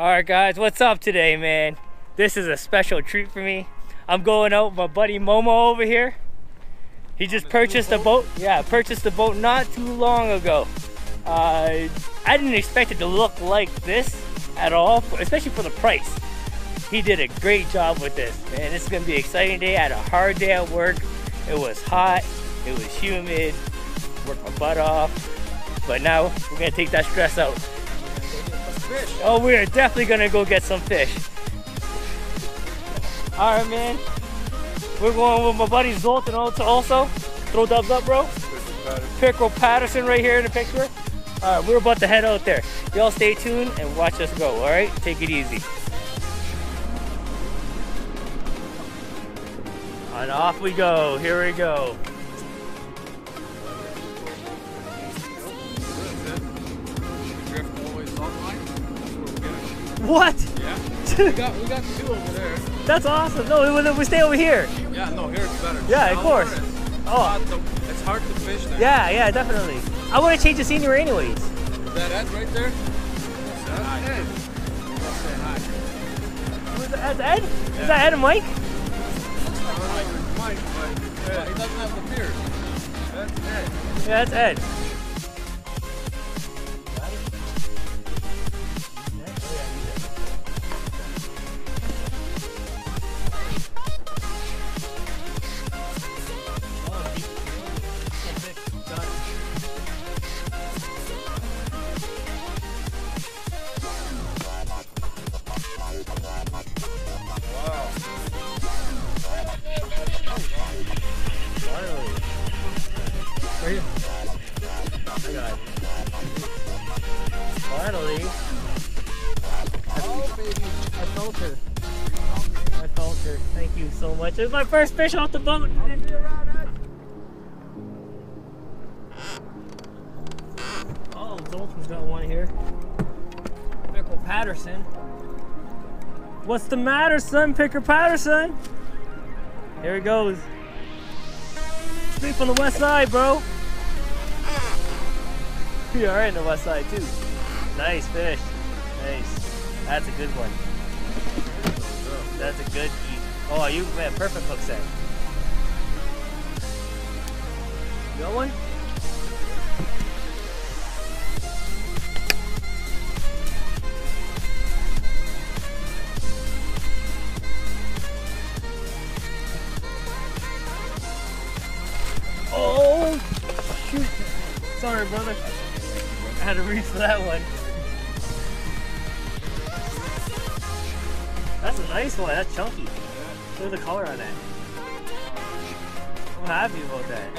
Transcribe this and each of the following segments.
Alright guys, what's up today, man? This is a special treat for me. I'm going out with my buddy Momo over here. He just purchased a boat. Yeah, purchased a boat not too long ago. I didn't expect it to look like this at all, especially for the price. He did a great job with this, man. This is gonna be an exciting day. I had a hard day at work. It was hot, it was humid, worked my butt off. But now we're gonna take that stress out. Oh, we're definitely gonna go get some fish. Alright, man. We're going with my buddy Zoltan also. Throw dubs up, bro. Pickle Patterson right here in the picture. Alright, we're about to head out there. Y'all stay tuned and watch us go, alright? Take it easy. And off we go. Here we go. What? Yeah. we got two over there. That's awesome. No, we stay over here. Yeah, no, here it's better. Yeah, of course. It's hard to fish there. Yeah, definitely. I want to change the scenery anyways. Is that Ed right there? That's Ed. That's Ed? Yeah. Is that Ed and Mike? Mike, but he doesn't have the beard. That's Ed. Yeah, that's Ed. Finally. Oh, baby. I felt her. Thank you so much. It was my first fish off the boat. Oh, Zoltan's got one here. Pickle Patterson. What's the matter, son? Picker Patterson. Here he goes. Straight from the west side, bro. You are in the west side too. Nice fish. Nice. That's a good one. That's a good eat. Oh, you man, perfect hook set. You got one? Oh shoot. Sorry, brother. I had to reach for that one. That's a nice one. That's chunky. Look at the color on that. I'm happy about that.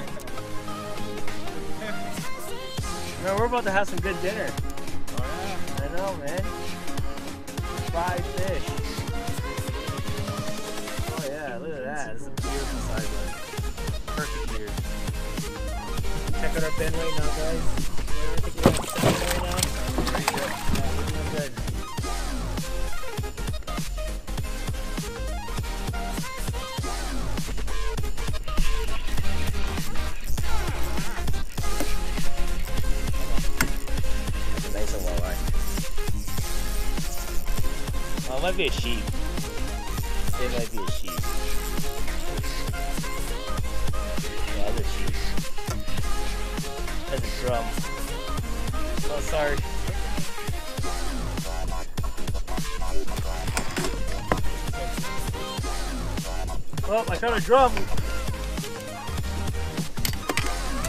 Man, we're about to have some good dinner. Oh yeah? I know, man. Fried fish. Oh yeah, look at that. It's a beautiful size one. Perfect beard. Check out our bin right now, guys. I think we have 7 right now. Yeah, good. That's a nice one, walleye. Oh, it might be a sheep. It might be a sheep. Yeah, that's a sheep. That's a drum. Oh, sorry. Oh, I found a drum.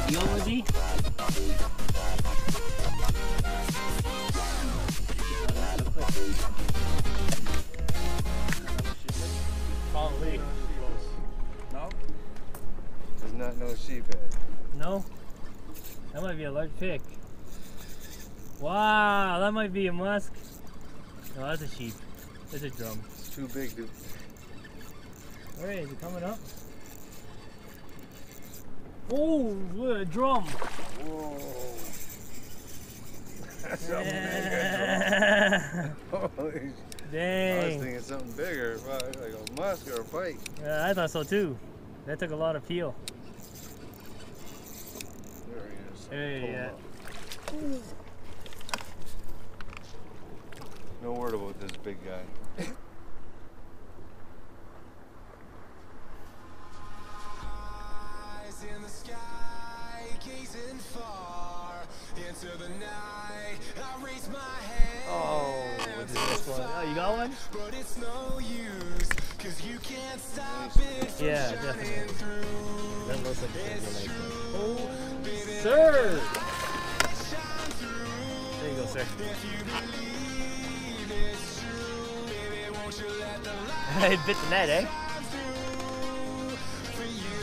You know, was he? Probably. No? There's not no sheephead. No? That might be a large pick. Wow, that might be a musk. No, that's a sheep. It's a drum. It's too big, dude. Alright, is it coming up? Oh, look at a drum. Whoa. That's something bigger. Holy Dang. I was thinking something bigger, like a musk or a pike. Yeah, I thought so too. That took a lot of peel. There he is. Hey, yeah. No word about this big guy. In the sky, gazing far into the night. I raise my hand. Oh, what's this one? Oh, you got one? But it's no use, cause you can't stop it from shining through. That looks like it's a nice one. Oh, sir! There you go, sir. If you believe it's true, baby, won't you let the light It bit the net, eh? shine through for you.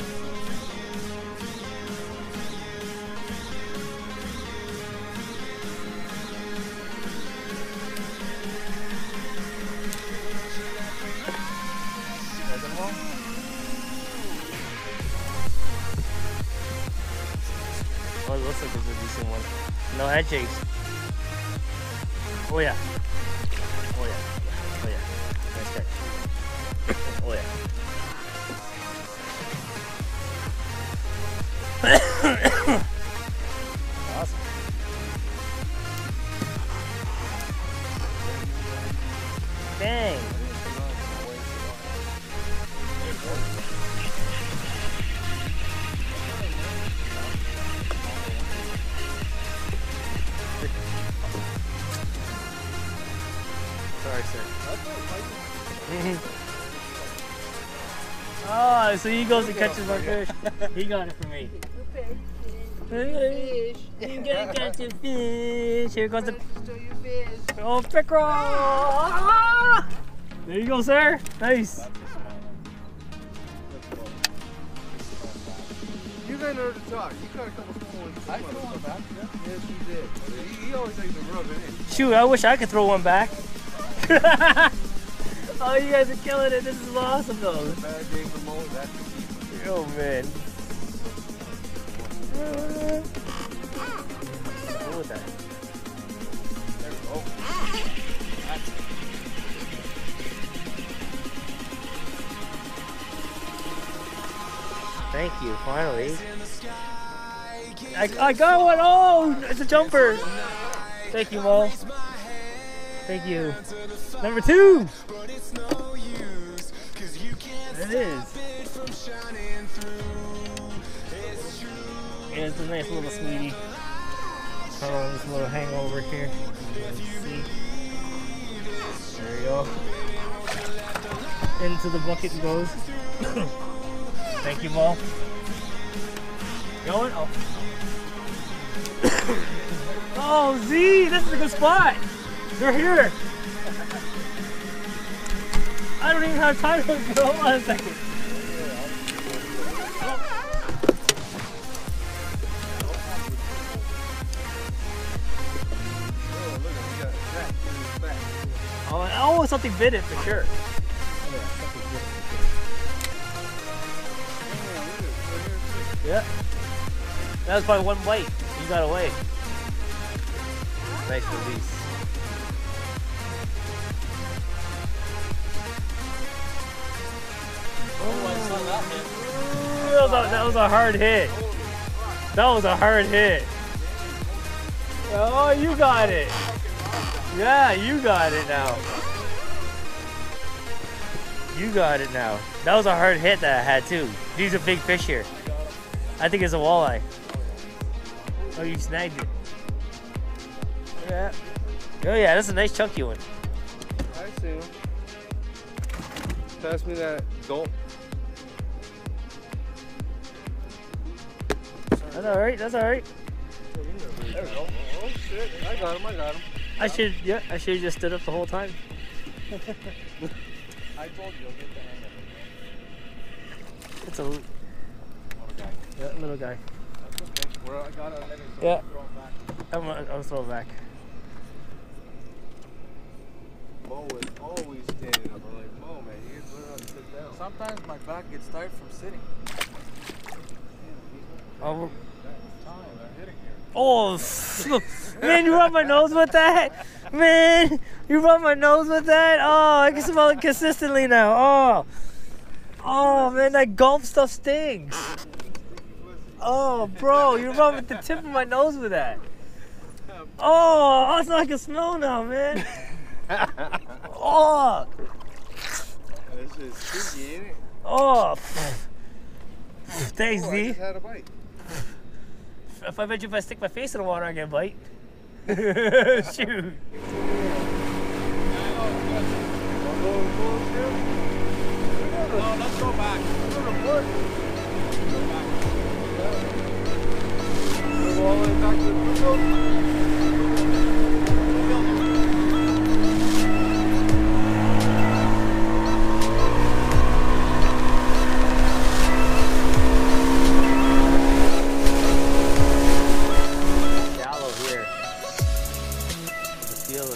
Oh, it looks like it's a decent one. No head shakes. Oh yeah. Oh yeah. Oh yeah. Nice catch. Oh yeah. Awesome. Dang. Sorry, sir. Oh, so he goes and catches my fish. He got it for me. Fish. You gotta catch a fish. Here goes the oh pickerel. Ah! There you go, sir. Nice. You guys know to talk. You got a couple small ones. I threw one back. Yes, you did. He always likes to rub it in. Shoot, I wish I could throw one back. Oh, you guys are killing it. This is awesome, though. Bad game for Mo. That's the keeper. Oh, man. What was that? There we go. Thank you, finally. I got one! Oh, it's a jumper! Thank you, Mo. Thank you. Number 2! There it is. Yeah, it's a nice little sweetie. Oh, this little hangover here. Let's see. There we go. Into the bucket it goes. Thank you, Mo. Going? Oh. Oh, Z! This is a good spot! They're here! I don't even have time to go. Hold on a second. Oh, something bit it for sure. Yeah. That was probably one bite. You got away. Nice release. That was a hard hit. That was a hard hit. Oh, you got it. Yeah, you got it now. You got it now. That was a hard hit that I had too. These are big fish here. I think it's a walleye. Oh, you snagged it. Yeah. Oh yeah, that's a nice chunky one. I see him. Pass me that gulp. That's alright, that's alright. There we go. Oh shit, I got him, I got him. I should have just stood up the whole time. I told you, I'll get the hang of it. It's a Little guy. yeah, little guy. That's okay. Where I got it, let me Yeah. throw him back. I'm throw it back. Mo is always standing up. I'm like, Mo, man, you just learn how to sit down. Sometimes my back gets tired from sitting. Oh, Time they're hitting here. oh, man, you rubbed my nose with that? Man, you rubbed my nose with that? Oh, I can smell it consistently now. Oh, oh man, that gulp stuff stings. Oh, bro, you rubbed the tip of my nose with that. Oh, that's all I can smell now, man. Oh! This is stinky, ain't it? Oh! Thanks, Oh, I Z. just had a bite. If I bet you if I stick my face in the water, I get a bite. Shoot. No, let's go back. Go all the way back to the building. Shallow here. The feel is.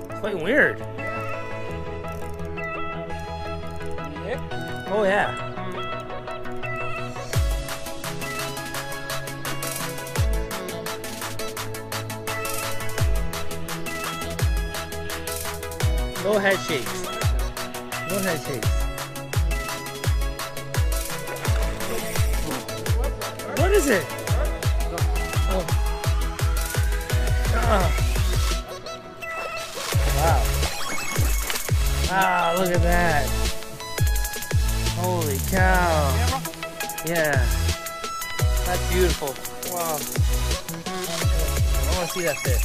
It's quite weird. Oh yeah. No head shakes. No head shakes. What is it? Oh. Wow. Wow, look at that. Holy cow. Yeah. That's beautiful. Wow. I want to see that fish.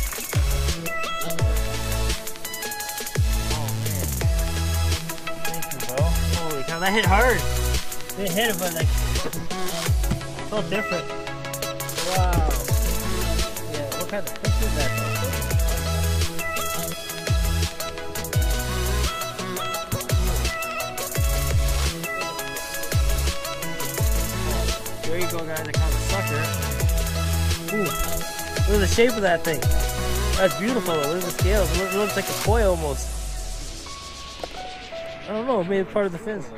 Oh man. Thank you, bro. Holy cow, that hit hard. It hit it, but like, it felt different. Wow. Yeah, what kind of fish is that though? There you go, guys. I caught a sucker. Ooh. Look at the shape of that thing. That's beautiful. Look at the scales. It looks like a koi almost. I don't know. Maybe part of the fins.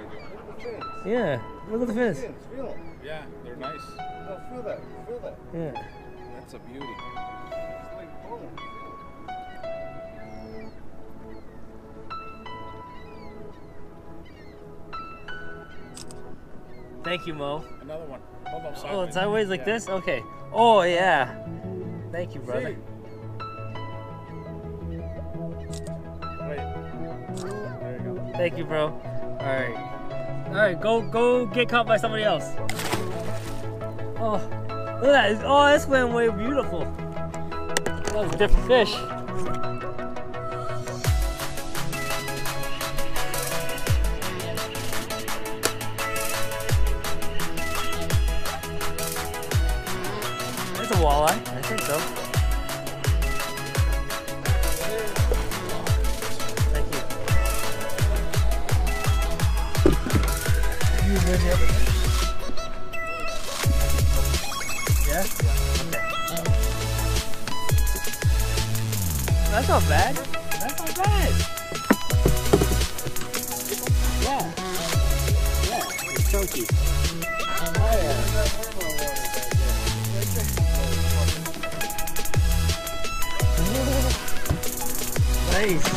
Yeah. Look at the fins. Feel them. Yeah, they're nice. No, feel that. Feel that. Yeah. That's a beauty. It's like bone. Thank you, Mo. Another one. Hold on, Oh, it's sideways like this? Okay. Oh, yeah. Thank you, brother. Wait. There you go. Thank you, bro. Alright. Alright, go get caught by somebody else. Oh, look at that. Oh, this went way beautiful. That was a different fish. It's a walleye. I think so. Thank you. You ready up there? Yeah? Okay. That's not bad. That's not bad. Yeah. Yeah. It's chunky. Oh yeah. Nice.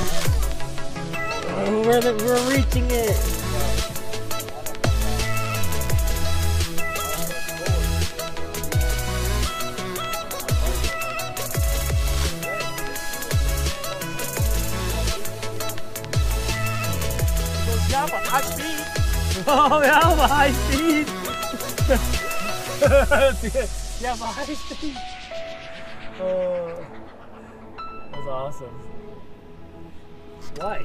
Oh, we're reaching it. Oh, yeah, but high speed. Yeah, but high speed. Oh, that's awesome. Why?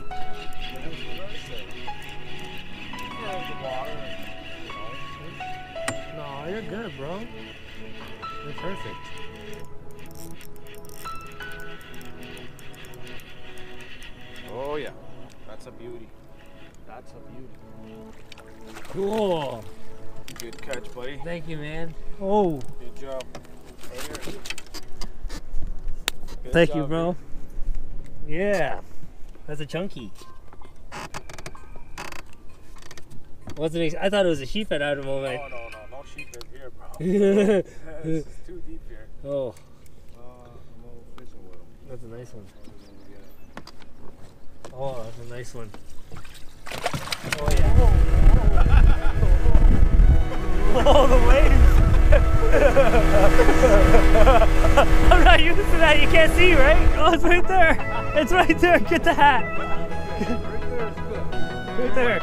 No, you're good, bro. You're perfect. Oh yeah, that's a beauty. That's a beauty. Cool. Good catch, buddy. Thank you, man. Oh. Good job. Thank you, bro. Yeah, that's a chunky. Wasn't I thought it was a sheephead out of the moment. No sheephead here, bro. Oh, It's too deep here. I'm over fishing with him. That's a nice one. Oh, that's a nice one. Oh yeah. Oh, the waves! I'm not used to that. You can't see, right? Oh, it's right there. It's right there. Get the hat. Right there is good. Right there.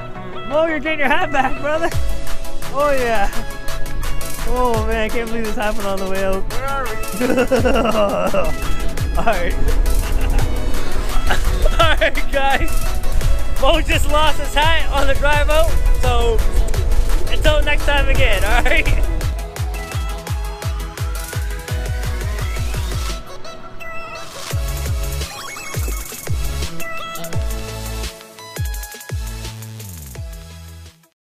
Oh, you're getting your hat back, brother. Oh yeah. Oh man, I can't believe this happened on the way out. Where are we? Alright. Alright guys. Mo just lost his hat on the drive out. So until next time again, alright?